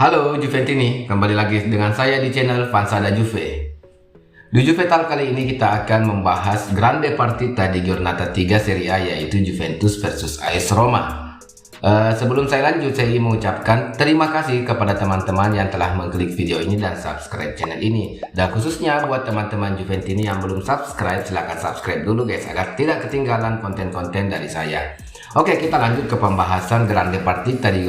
Halo Juventini, kembali lagi dengan saya di channel Fansada Juve. Di Juve Talk kali ini kita akan membahas grande partita di Giornata 3 Serie A, yaitu Juventus versus AS Roma. Sebelum saya lanjut, saya ingin mengucapkan terima kasih kepada teman-teman yang telah mengklik video ini dan subscribe channel ini. Dan khususnya buat teman-teman Juventini yang belum subscribe, silahkan subscribe dulu guys, agar tidak ketinggalan konten-konten dari saya. Oke, kita lanjut ke pembahasan grande partita di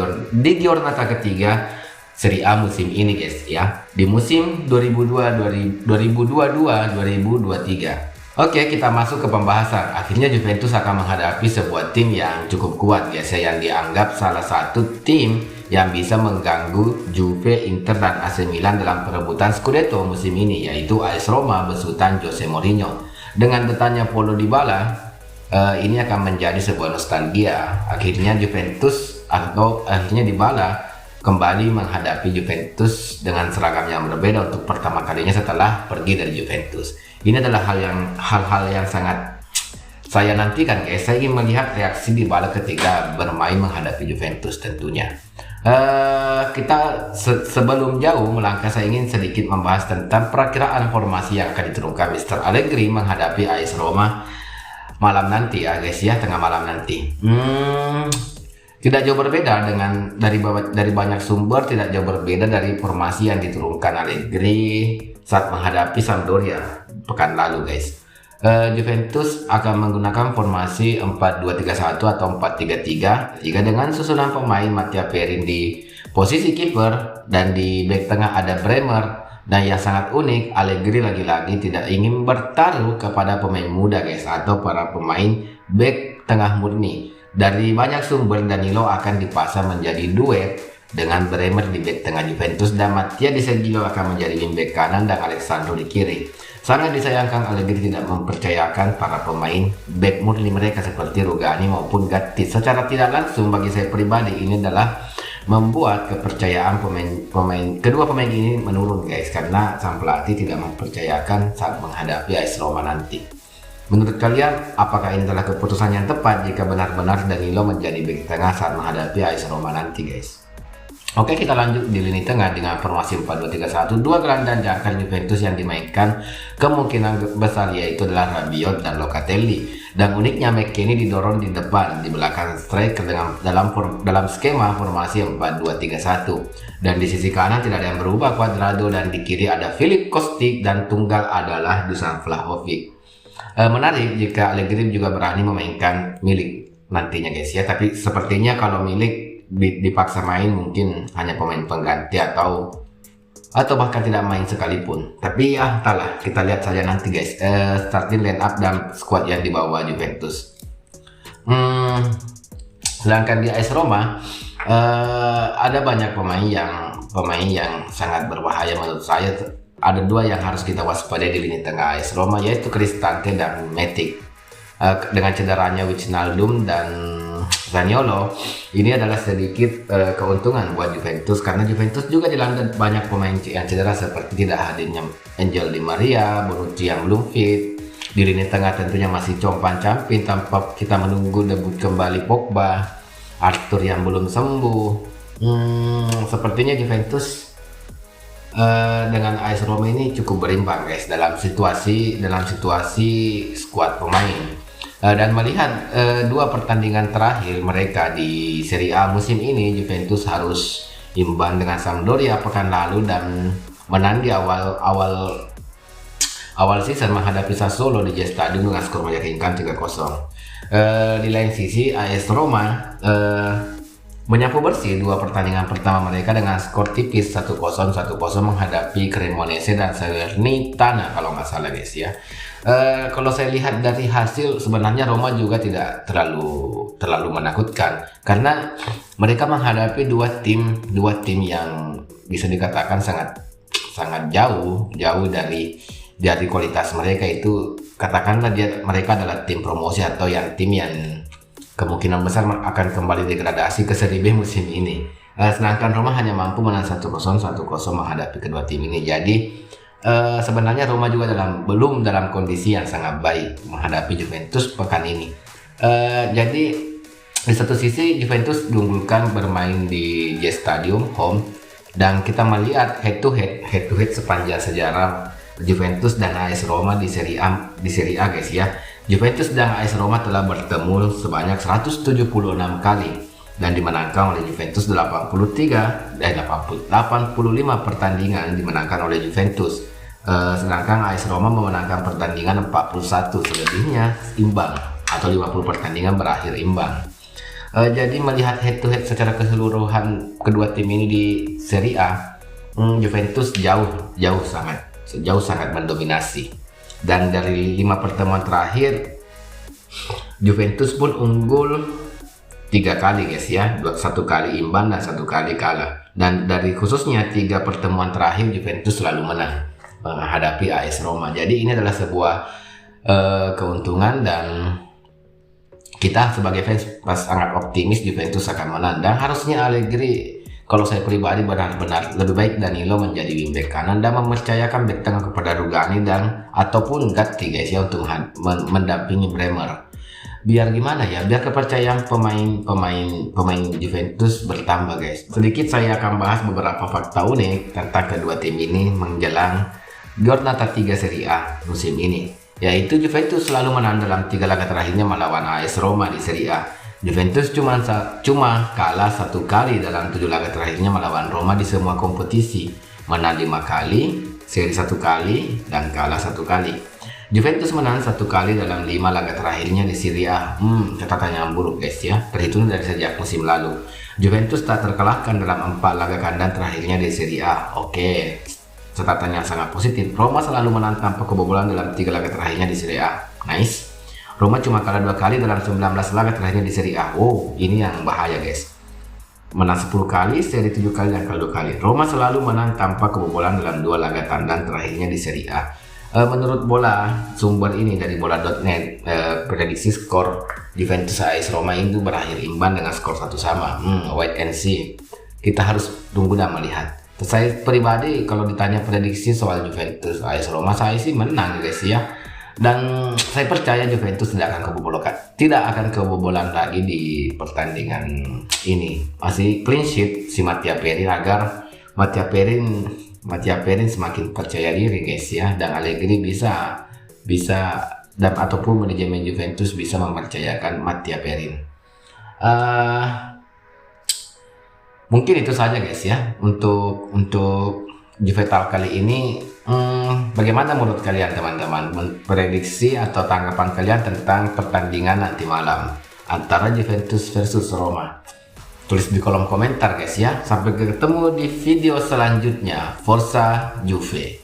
Giornata ketiga Serie A musim ini guys ya, di musim 2022-2023. Oke, kita masuk ke pembahasan. Akhirnya Juventus akan menghadapi sebuah tim yang cukup kuat guys ya, yang dianggap salah satu tim yang bisa mengganggu Juve, Inter, dan AC Milan dalam perebutan Scudetto musim ini, yaitu AS Roma besutan Jose Mourinho. Dengan datangnya Paulo Dybala, ini akan menjadi sebuah nostalgia. Akhirnya Dybala kembali menghadapi Juventus dengan seragam yang berbeda untuk pertama kalinya setelah pergi dari Juventus. Ini adalah hal-hal yang sangat saya nantikan guys. Saya ingin melihat reaksi Dybala ketika bermain menghadapi Juventus tentunya. Sebelum jauh melangkah, saya ingin sedikit membahas tentang perakiraan formasi yang akan diturunkan Mr. Allegri menghadapi AS Roma malam nanti ya guys ya, tengah malam nanti. Tidak jauh berbeda dari banyak sumber, tidak jauh berbeda dari formasi yang diturunkan Allegri saat menghadapi Sampdoria pekan lalu guys. Juventus akan menggunakan formasi 4-2-3-1 atau 4-3-3 dengan susunan pemain Mattia Perin di posisi kiper, dan di bek tengah ada Bremer. Dan yang sangat unik, Allegri lagi-lagi tidak ingin bertaruh kepada pemain muda guys, atau para pemain bek tengah murni. Dari banyak sumber, Danilo akan dipasang menjadi duet dengan Bremer di bek tengah Juventus, dan Mattia Di Sergio akan menjadi wing bek kanan dan Alessandro di kiri. Sangat disayangkan Allegri tidak mempercayakan para pemain bek murni mereka seperti Rugani maupun Gatti. Secara tidak langsung bagi saya pribadi, ini adalah membuat kepercayaan kedua pemain ini menurun guys, karena sang pelatih tidak mempercayakan saat menghadapi AS Roma nanti. Menurut kalian, apakah ini adalah keputusan yang tepat jika benar-benar Danilo menjadi bek tengah saat menghadapi AS Roma nanti guys? Oke, kita lanjut di lini tengah dengan formasi 4-2-3-1. Dua gelandang jangkar Juventus yang dimainkan kemungkinan besar yaitu adalah Rabiot dan Locatelli. Dan uniknya McKennie didorong di depan, di belakang striker dalam skema formasi 4-2-3-1. Dan di sisi kanan tidak ada yang berubah, Cuadrado, dan di kiri ada Filip Kostic, dan tunggal adalah Dusan Vlahovic. Menarik jika Allegri juga berani memainkan Milik nantinya guys ya, tapi sepertinya kalau Milik dipaksa main mungkin hanya pemain pengganti atau bahkan tidak main sekalipun. Tapi ya entahlah, kita lihat saja nanti guys starting line up dan squad yang dibawa Juventus. Sedangkan di AS Roma ada banyak pemain yang sangat berbahaya menurut saya. Ada dua yang harus kita waspadai di lini tengah AS Roma, yaitu Cristante dan Matic. Dengan cederanya Wijnaldum dan Zaniolo, ini adalah sedikit keuntungan buat Juventus, karena Juventus juga dilanda banyak pemain yang cedera seperti tidak hadirnya Angel Di Maria, Bonucci yang belum fit. Di lini tengah tentunya masih compang-camping tanpa kita menunggu debut kembali Pogba, Arthur yang belum sembuh. Sepertinya Juventus dengan AS Roma ini cukup berimbang guys dalam situasi skuad pemain. Dan melihat dua pertandingan terakhir mereka di Serie A musim ini, Juventus harus imbang dengan Sampdoria pekan lalu dan menang di awal season menghadapi Sassuolo di Jet Stadium dengan skor meyakinkan 3-0. Di lain sisi AS Roma menyapu bersih dua pertandingan pertama mereka dengan skor tipis 1-0 menghadapi Cremonese dan Salernitana kalau nggak salah guys ya. Kalau saya lihat dari hasil, sebenarnya Roma juga tidak terlalu menakutkan, karena mereka menghadapi dua tim yang bisa dikatakan sangat jauh dari kualitas mereka. Itu katakanlah mereka adalah tim promosi atau tim yang kemungkinan besar akan kembali degradasi ke Serie B musim ini. Sedangkan Roma hanya mampu menang 1-0 menghadapi kedua tim ini. Jadi sebenarnya Roma juga belum dalam kondisi yang sangat baik menghadapi Juventus pekan ini. Jadi di satu sisi Juventus diunggulkan bermain di Jet Stadium home Dan kita melihat head to head sepanjang sejarah Juventus dan AS Roma di Serie A guys ya. Juventus dan AS Roma telah bertemu sebanyak 176 kali dan dimenangkan oleh Juventus 85 pertandingan dimenangkan oleh Juventus. Sedangkan AS Roma memenangkan pertandingan 41, selebihnya imbang atau 50 pertandingan berakhir imbang. Jadi melihat head to head secara keseluruhan kedua tim ini di Serie A, Juventus jauh sangat mendominasi. Dan dari 5 pertemuan terakhir, Juventus pun unggul 3 kali guys ya, 1 kali imbang dan 1 kali kalah. Dan dari khususnya 3 pertemuan terakhir Juventus selalu menang menghadapi AS Roma. Jadi ini adalah sebuah keuntungan dan kita sebagai fans sangat optimis Juventus akan menang. Dan harusnya Allegri, kalau saya pribadi, benar-benar lebih baik Danilo menjadi wingback kanan dan mempercayakan bek tengah kepada Rugani dan ataupun Gatti guys ya untuk mendampingi Bremer. Biar gimana ya, biar kepercayaan pemain Juventus bertambah guys. Sedikit saya akan bahas beberapa fakta unik tentang kedua tim ini menjelang Giornata 3 Serie A musim ini. Yaitu Juventus selalu menang dalam 3 laga terakhirnya melawan AS Roma di Serie A. Juventus cuma kalah 1 kali dalam 7 laga terakhirnya melawan Roma di semua kompetisi. Menang 5 kali, seri 1 kali, dan kalah 1 kali. Juventus menang 1 kali dalam 5 laga terakhirnya di Serie A. Catatan yang buruk guys ya, terhitung dari sejak musim lalu. Juventus tak terkalahkan dalam 4 laga kandang terakhirnya di Serie A. Oke, catatan yang sangat positif. Roma selalu menang tanpa kebobolan dalam 3 laga terakhirnya di Serie A. Nice. Roma cuma kalah 2 kali dalam 19 laga terakhirnya di Serie A. Oh, ini yang bahaya guys. Menang 10 kali, seri 7 kali dan kalah 2 kali. Roma selalu menang tanpa kebobolan dalam 2 laga tandang terakhirnya di Serie A. Menurut bola, sumber ini dari bola.net, prediksi skor Juventus AS Roma itu berakhir imbang dengan skor 1 sama. Wait and see. Kita harus tunggu dan melihat. Saya pribadi kalau ditanya prediksi soal Juventus AS Roma, saya sih menang guys ya. Dan saya percaya Juventus tidak akan kebobolan lagi di pertandingan ini. Masih clean sheet si Mattia Perin agar Mattia Perin semakin percaya diri guys ya, dan Allegri bisa dan ataupun manajemen Juventus bisa mempercayakan Mattia Perin. Mungkin itu saja guys ya untuk Juventus kali ini. Bagaimana menurut kalian teman-teman, prediksi atau tanggapan kalian tentang pertandingan nanti malam antara Juventus versus Roma? Tulis di kolom komentar guys ya. Sampai ketemu di video selanjutnya. Forza Juve.